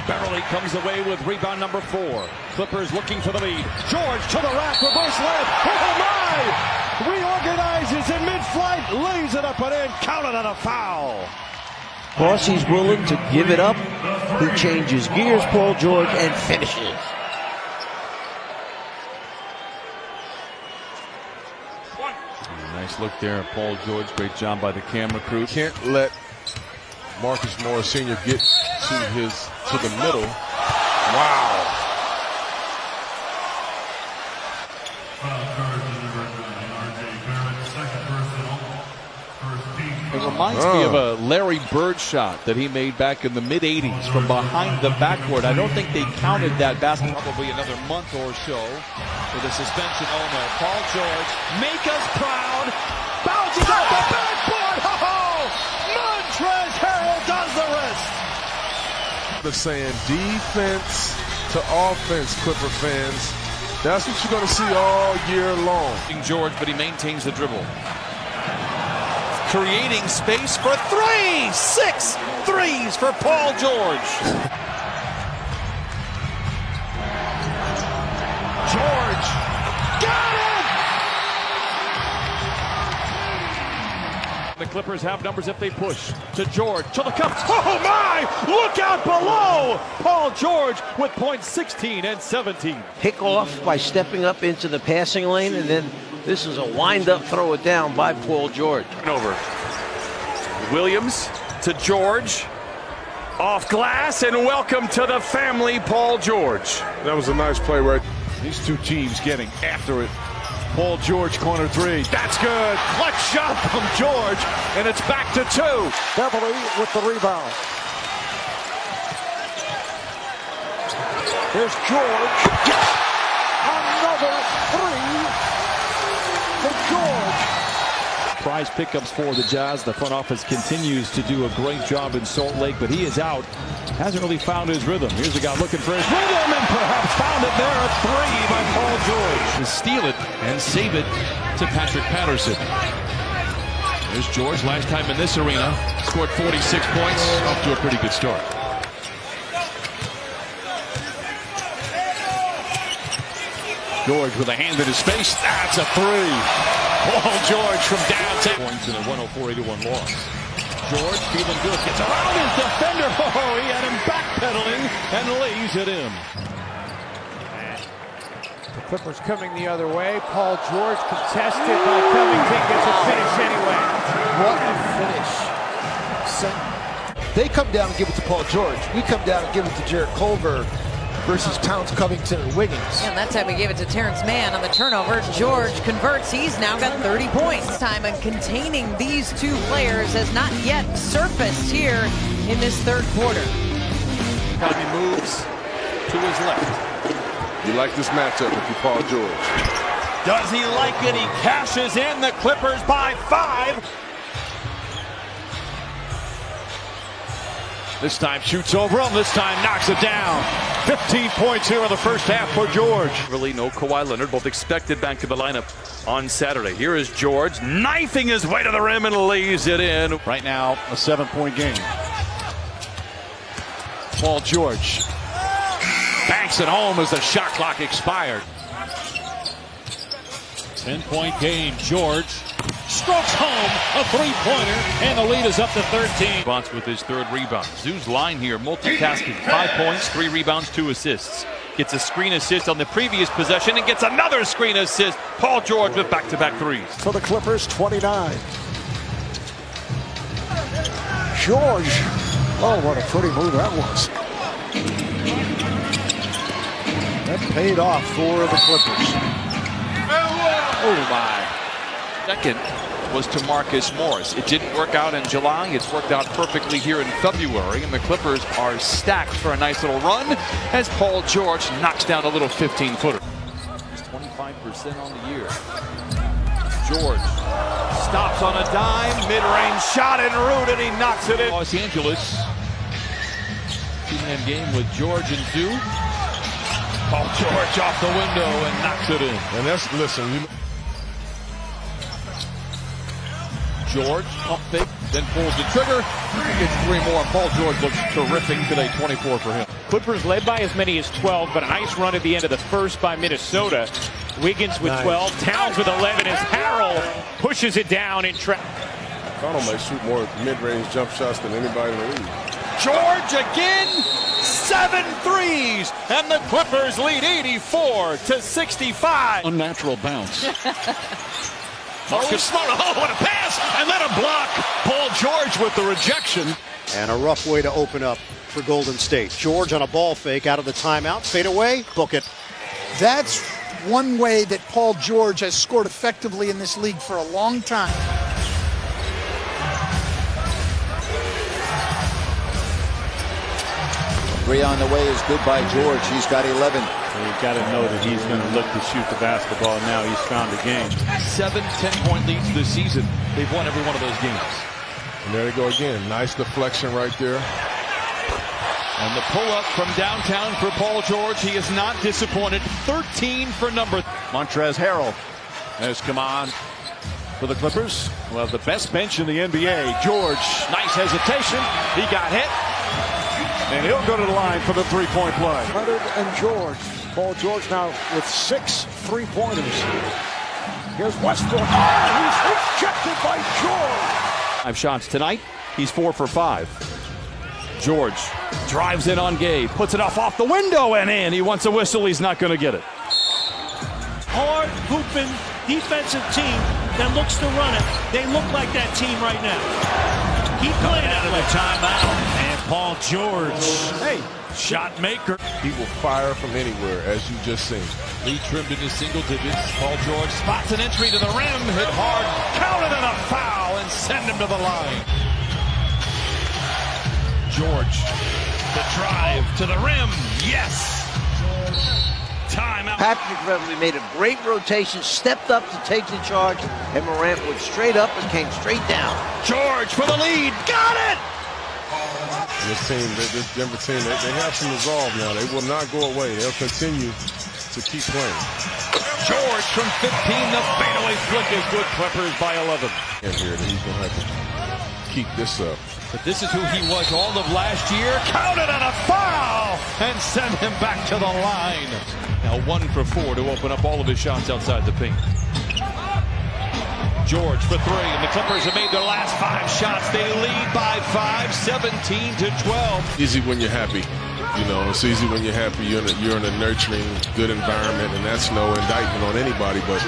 Beverly comes away with rebound number 4. Clippers looking for the lead. George to the rack, reverse layup. Oh my! Reorganizes in mid-flight, lays it up and in, counted on a foul. Of course, he's willing to give it up. He changes gears, Paul George, and finishes. Nice look there, Paul George. Great job by the camera crew. Can't let Marcus Morris Sr. get to the middle. Wow. It reminds me of a Larry Bird shot that he made back in the mid-'80s from behind the backboard. I don't think they counted that basket. Probably another month or so with a suspension. Oh no, Paul George, make us proud. Bounces off the backboard. Oh, Montrezl Harrell does the rest. They're saying defense to offense, Clipper fans. That's what you're going to see all year long. George, but he maintains the dribble. Creating space for 3. 6 threes for Paul George. George got it! The Clippers have numbers if they push. To George, to the cup. Oh my! Look out below! Paul George with points 16 and 17. Pick off by stepping up into the passing lane, and then this is a wind-up throw it down by Paul George. Over. Williams to George. Off glass, and welcome to the family, Paul George. That was a nice play right. These two teams getting after it. Paul George, corner 3. That's good. Clutch shot from George, and it's back to 2. Beverly with the rebound. Here's George. Another 3 for George. Prize pickups for the Jazz. The front office continues to do a great job in Salt Lake, but he is out. Hasn't really found his rhythm. Here's a guy looking for his rhythm and perhaps found it there. A 3 by Paul George. To steal it and save it to Patrick Patterson. There's George, last time in this arena. Scored 46 points. Off to a pretty good start. George with a hand in his face. That's a 3. Paul George from downtown. Points in a 104-81 loss. George feeling good. Gets around his defender. Oh, he had him backpedaling and lays it in. The Clippers coming the other way. Paul George contested by Covington. Gets a finish anyway. What a finish. They come down and give it to Paul George. We come down and give it to Jarrett Culver versus Towns, Covington, and Wiggins. And that time we gave it to Terrence Mann on the turnover. George converts. He's now got 30 points. Time and containing these two players has not yet surfaced here in this third quarter. Probably moves to his left. You like this matchup if you're Paul George. Does he like it? He cashes in. The Clippers by 5. This time shoots over him. This time knocks it down. 15 points here in the first half for George. Really no Kawhi Leonard, both expected back to the lineup on Saturday. Here is George knifing his way to the rim and lays it in. Right now, a 7-point game. Paul George banks it home as the shot clock expired. 10-point game. George strokes home a 3-pointer, and the lead is up to 13. Bonds with his 3rd rebound. Zoo's line here, multitasking. 5 points, 3 rebounds, 2 assists. Gets a screen assist on the previous possession and gets another screen assist. Paul George with back-to-back 3s. For the Clippers, 29. George. Oh, what a pretty move that was. That paid off for the Clippers. Oh my. Second was to Marcus Morris. It didn't work out in July. It's worked out perfectly here in February, and the Clippers are stacked for a nice little run as Paul George knocks down a little 15-footer. He's 25% on the year. George stops on a dime, mid-range shot en route, and he knocks it in. Los Angeles. 2-man game with George and Zoo. Paul George off the window and knocks it in. And that's, listen, George, pump fake, then pulls the trigger, gets 3 more. Paul George looks terrific today, 24 for him. Clippers led by as many as 12, but a nice run at the end of the first by Minnesota. Wiggins with 12, Towns with 11 as Harrell pushes it down in trap. Connell may shoot more mid-range jump shots than anybody in the league. George again, 7 threes, and the Clippers lead 84-65. Unnatural bounce. Marcus Smart, what a pass, and then a block. Paul George with the rejection. And a rough way to open up for Golden State. George on a ball fake out of the timeout, fade away, book it. That's one way that Paul George has scored effectively in this league for a long time. 3 on the way is good by George. He's got 11. You've got to know that he's going to look to shoot the basketball now. He's found a game. 7 10-point leads this season. They've won every one of those games. And there they go again. Nice deflection right there. And the pull-up from downtown for Paul George. He is not disappointed. 13 for number. Montrezl Harrell has come on for the Clippers. Well, the best bench in the NBA. George, nice hesitation. He got hit. And he'll go to the line for the three-point play. Leonard and George. Paul George now with 6 3-pointers. Here's Westbrook. Oh, he's rejected by George. 5 shots tonight. He's 4 for 5. George drives in on Gabe, puts it off the window and in. He wants a whistle. He's not going to get it. Hard hooping defensive team that looks to run it. They look like that team right now. Keep playing out of the timeout. And Paul George, hey, shot maker. He will fire from anywhere, as you just seen. Lee trimmed into single digits. Paul George spots an entry to the rim, hit hard, counted and a foul, and send him to the line. George, the drive to the rim, yes. Timeout. Patrick Beverly made a great rotation, stepped up to take the charge, and Morant went straight up and came straight down. George for the lead, got it! This team, this Denver team, they have some resolve now. They will not go away. They'll continue to keep playing. George from 15, the fadeaway flick is good. Clippers by 11. And here, he's going to have to keep this up. But this is who he was all of last year. Counted on a foul and send him back to the line. Now 1 for 4 to open up all of his shots outside the paint. George for 3, and the Clippers have made their last 5 shots. They lead by 5, 17-12. Easy when you're happy. You know, it's easy when you're happy. You're in a nurturing, good environment, and that's no indictment on anybody, but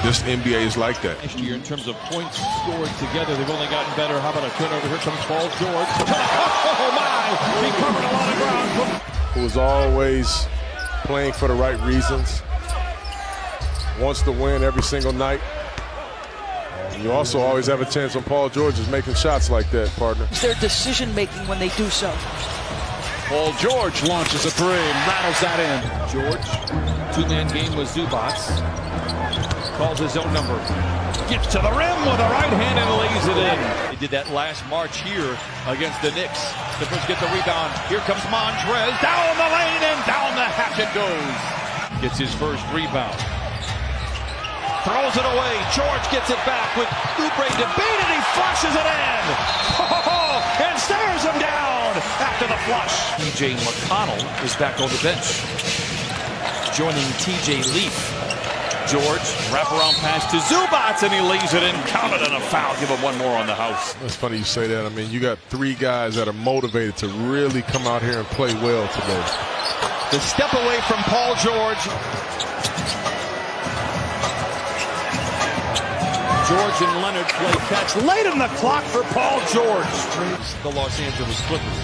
this NBA is like that. Last year, in terms of points scored together, they've only gotten better. How about a turnover? Here comes Paul George. Oh, my! He covered a lot of ground. Who was always playing for the right reasons. Wants to win every single night. You also always have a chance when Paul George is making shots like that, partner. It's their decision-making when they do so. Paul George launches a 3 and rattles that in. George, 2-man game with Zubac. Calls his own number. Gets to the rim with a right hand and lays it in. They did that last March here against the Knicks. Clippers get the rebound. Here comes Montrez. Down the lane and down the hatch it goes. Gets his first rebound. Throws it away. George gets it back with Oubre to beat it. He flushes it in. And stares him down after the flush. TJ McConnell is back on the bench. Joining TJ Leaf. George, wraparound pass to Zubac, and he lays it in. Counted and a foul. Give him 1 more on the house. It's funny you say that. I mean, you got 3 guys that are motivated to really come out here and play well today. The step away from Paul George. George and Leonard play catch late in the clock for Paul George. The Los Angeles Clippers.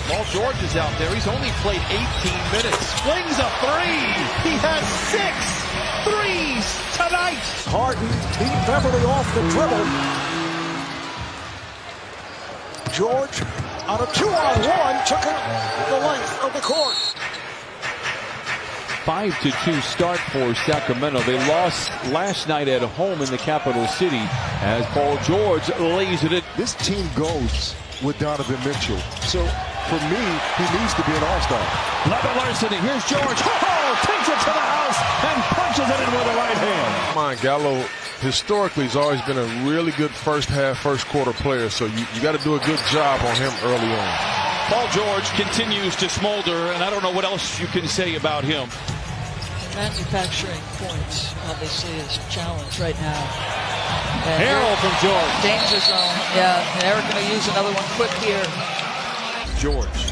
Paul George is out there. He's only played 18 minutes. Flings a 3. He has 6 threes tonight. Harden beat Beverly off the dribble. George on a 2-on-1 took it the length of the court. 5-2 start for Sacramento. They lost last night at home in the capital city as Paul George lays it in. This team goes with Donovan Mitchell. So for me, he needs to be an all-star. Leonard Larson, here's George. Oh, takes it to the house and punches it in with the right hand. Come on, Gallo historically has always been a really good first half, first quarter player. So you got to do a good job on him early on. Paul George continues to smolder, and I don't know what else you can say about him. Manufacturing points obviously is a challenge right now. Harrell from George. Danger zone. Yeah, they're going to use another one quick here. George.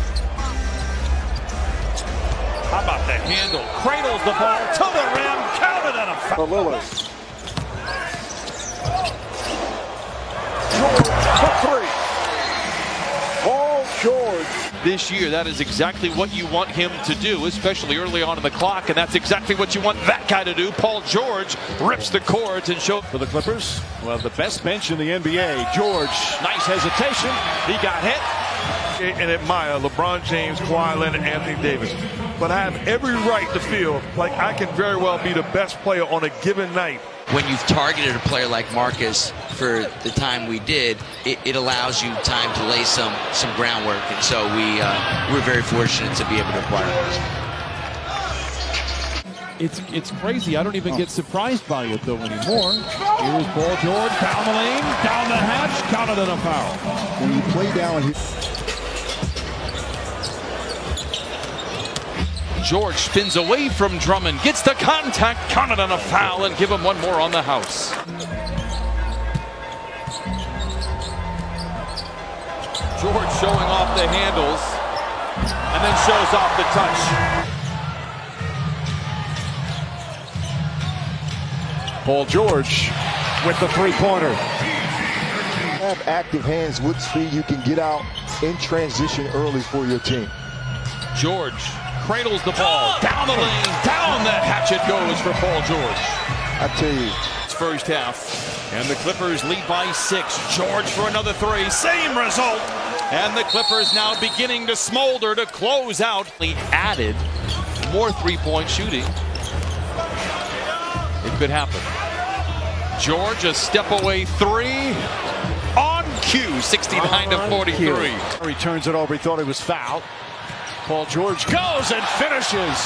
How about the handle? Cradles the ball to the rim. Counted and a foul. Lillard. George for three. Paul George. This year, that is exactly what you want him to do, especially early on in the clock, and that's exactly what you want that guy to do. Paul George rips the cords and shows. For the Clippers, well, the best bench in the NBA. George, nice hesitation. He got hit. And admire LeBron James, Kawhi Leonard, and Anthony Davis. But I have every right to feel like I can very well be the best player on a given night. When you've targeted a player like Marcus for the time we did, it allows you time to lay some groundwork. And so we're very fortunate to be able to acquire this. It's crazy. I don't even get surprised by it, though, anymore. Here's Paul George down the lane, down the hatch, counted and a foul. When you play down, George spins away from Drummond, gets the contact, counted on a foul, and give him one more on the house. George showing off the handles, and then shows off the touch. Paul George with the three-pointer. have active hands with speed. You can get out in transition early for your team. George cradles the ball down the lane, down the hatchet goes for Paul George. I tell you, it's first half, and the Clippers lead by 6. George for another 3, same result, and the Clippers now beginning to smolder to close out. He added more three-point shooting. It could happen. George a step away 3 on cue, 69 to 43. He turns it over. He thought he was fouled. Paul George goes and finishes.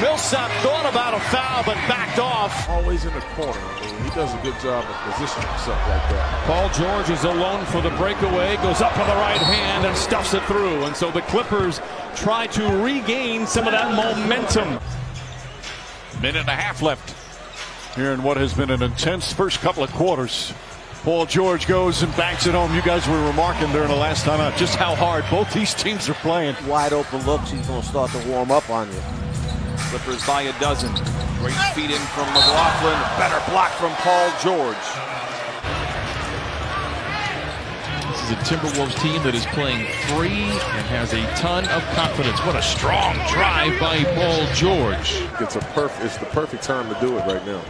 Millsap thought about a foul but backed off. Always in the corner. I mean, he does a good job of positioning himself like that. Paul George is alone for the breakaway, goes up with the right hand and stuffs it through. And so the Clippers try to regain some of that momentum. Minute and a half left here in what has been an intense first couple of quarters. Paul George goes and banks it home. You guys were remarking during the last time out just how hard both these teams are playing. Wide open looks, he's going to start to warm up on you. Clippers by a dozen. Great feed in from McLaughlin. Better block from Paul George. This is a Timberwolves team that is playing free and has a ton of confidence. What a strong drive by Paul George. It's the perfect time to do it right now.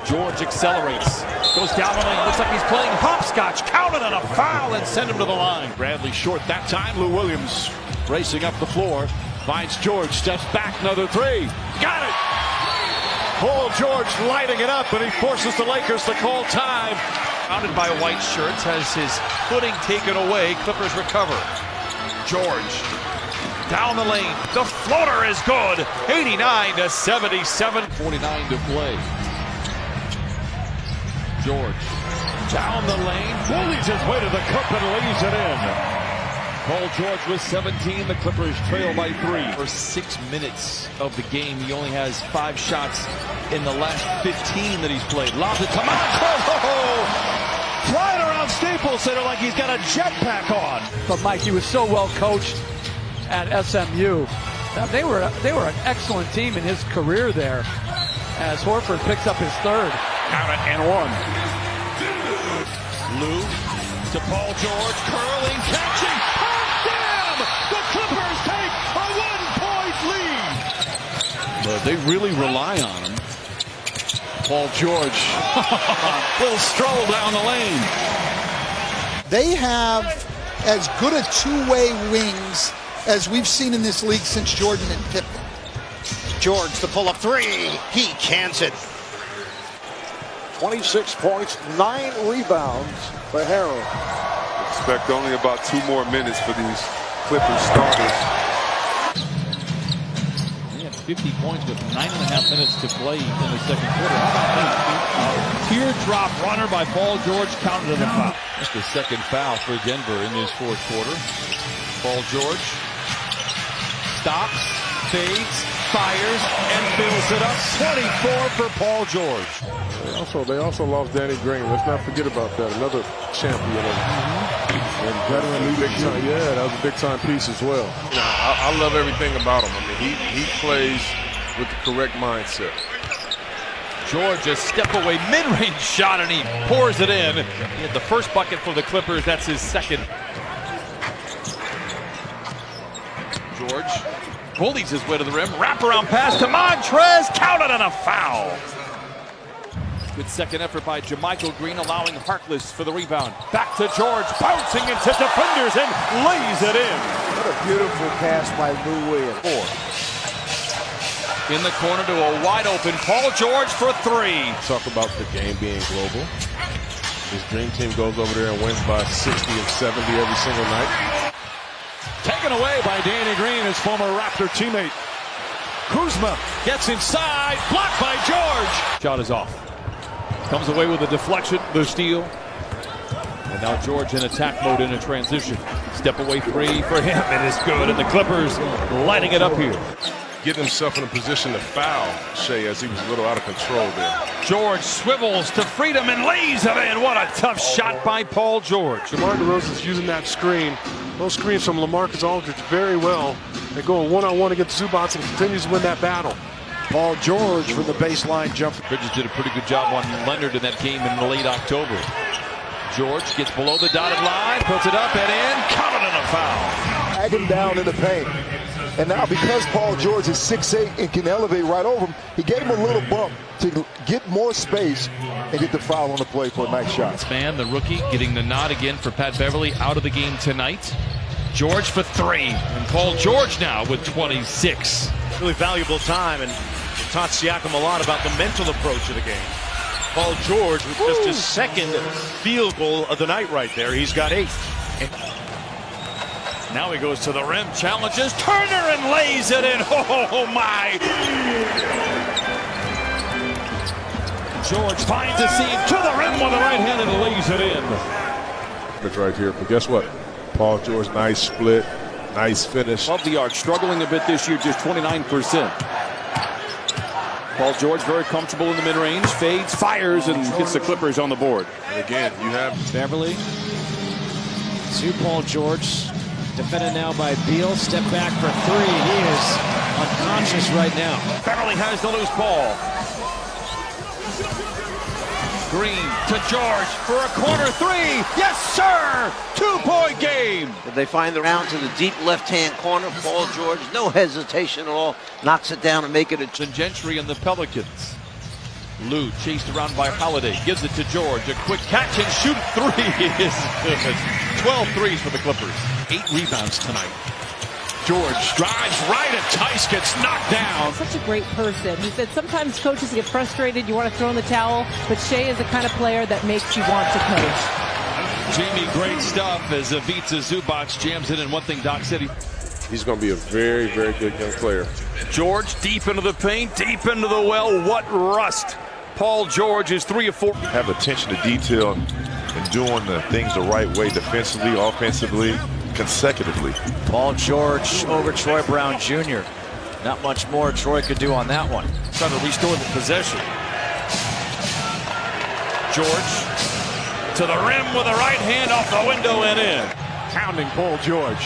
George accelerates, goes down the lane, looks like he's playing hopscotch, counted on a foul and send him to the line. Bradley short that time. Lou Williams racing up the floor, finds George, steps back, another 3. Got it! Paul George lighting it up, and he forces the Lakers to call time. Surrounded by white shirts, has his footing taken away. Clippers recover. George down the lane. The floater is good. 89 to 77. 49 to play. George down the lane, bullies his way to the cup and lays it in. Paul George with 17. The Clippers trail by 3. For 6 minutes of the game, he only has 5 shots in the last 15 that he's played. Lobs it to Moncrief. Flying around Staples Center like he's got a jetpack on. But Mike, he was so well coached at SMU. They were an excellent team in his career there. As Horford picks up his 3rd. Count it and 1. Lou to Paul George, curling, catching. Oh, damn! The Clippers take a 1-point lead. But they really rely on him. Paul George, little stroll down the lane. They have as good a two-way wings as we've seen in this league since Jordan and Pippen. George, the pull-up 3. He cans it. 26 points, 9 rebounds for Harrell. Expect only about 2 more minutes for these Clippers starters. 50 points with 9.5 minutes to play in the second quarter. How about that? Teardrop runner by Paul George, counted as a foul. Just the second foul for Denver in this fourth quarter. Paul George stops, fades, fires, and fills it up. 24 for Paul George. They also lost Danny Green. Let's not forget about that. Another champion and veteran big time. Yeah, that was a big time piece as well. I love everything about him. I mean, he plays with the correct mindset. George, a step away mid-range shot, and he pours it in. He had the first bucket for the Clippers. That's his second. George bullies his way to the rim. Wraparound pass to Montrez. Counted on a foul. Good second effort by JaMychal Green, allowing Harkless for the rebound. Back to George, bouncing into defenders and lays it in. What a beautiful pass by Lou Williams. In the corner to a wide open Paul George for three. Talk about the game being global. His dream team goes over there and wins by 60 and 70 every single night. Taken away by Danny Green, his former Raptor teammate. Kuzma gets inside, blocked by George. Shot is off. Comes away with a deflection, the steal. And now George in attack mode in a transition. Step away three for him, and it's good. And the Clippers lighting it up here. Getting himself in a position to foul Shea as he was a little out of control there. George swivels to freedom and lays it in. What a tough shot by Paul George. DeMar DeRozan's using that screen. Those screens from LaMarcus Aldridge very well. They're going one-on-one against Zubac and continues to win that battle. Paul George from the baseline jump. Bridges did a pretty good job on Leonard in that game in late October. George gets below the dotted line, puts it up and in, counted on a foul. Drag him down in the paint. And now because Paul George is 6'8" and can elevate right over him, he gave him a little bump to get more space and get the foul on the play for a nice shot. Span, the rookie, getting the nod again for Pat Beverly out of the game tonight. George for three, and Paul George now with 26. Really valuable time, and taught Siakam a lot about the mental approach of the game. Paul George with just his second field goal of the night right there. He's got 8. Now he goes to the rim, challenges Turner and lays it in. Oh my! George finds a seam to the rim with the right hand and lays it in. It's right here, but guess what? Paul George, nice split, nice finish. Above the arc, struggling a bit this year, just 29%. Paul George very comfortable in the mid-range, fades, fires, and gets the Clippers on the board. And again, you have Beverly to Paul George. Defended now by Beal. Step back for three. He is unconscious right now. Beverly has the loose ball. Green to George for a corner three. Yes, sir! 2-point game. They find the round to the deep left-hand corner. Paul George, no hesitation at all, knocks it down and make it a... And Gentry and the Pelicans. Lou chased around by Holiday, gives it to George. A quick catch and shoot three is good. 12 threes for the Clippers. 8 rebounds tonight. George drives right at Tice, gets knocked down. Such a great person. He said sometimes coaches get frustrated, you want to throw in the towel, but Shea is the kind of player that makes you want to coach. Jamie, great stuff as Ivica Zubac jams it in. One thing Doc said, he's going to be a very, very good young player. George deep into the paint, deep into the well. What rust. Paul George is 3 of 4. Have attention to detail and doing the things the right way defensively, offensively, consecutively. Paul George over Troy Brown Jr. Not much more Troy could do on that one. Trying to restore the possession. George to the rim with a right hand off the window and in. Pounding Paul George.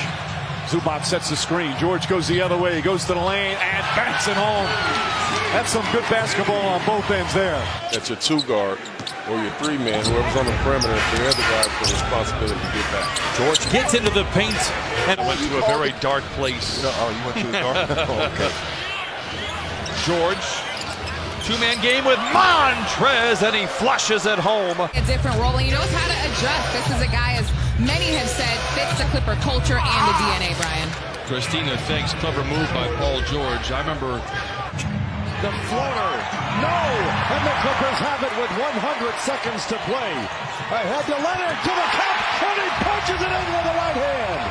Zubac sets the screen. George goes the other way. He goes to the lane and bats it home. That's some good basketball on both ends there. That's your 2-guard or your 3-man. Whoever's on the perimeter, the other guy has the responsibility to get back. George gets into the paint and went to a very dark place. Oh, you went to the dark? Oh, okay. George, 2-man game with Montrez, and he flushes it home. A different role, and he knows how to adjust. This is a guy, as many have said, fits the Clipper culture and the DNA, Brian. Christina thanks. Clever move by Paul George. I remember the floater. No! And the Clippers have it with 100 seconds to play. Ahead to Leonard to the cup, and he punches it in with the right hand.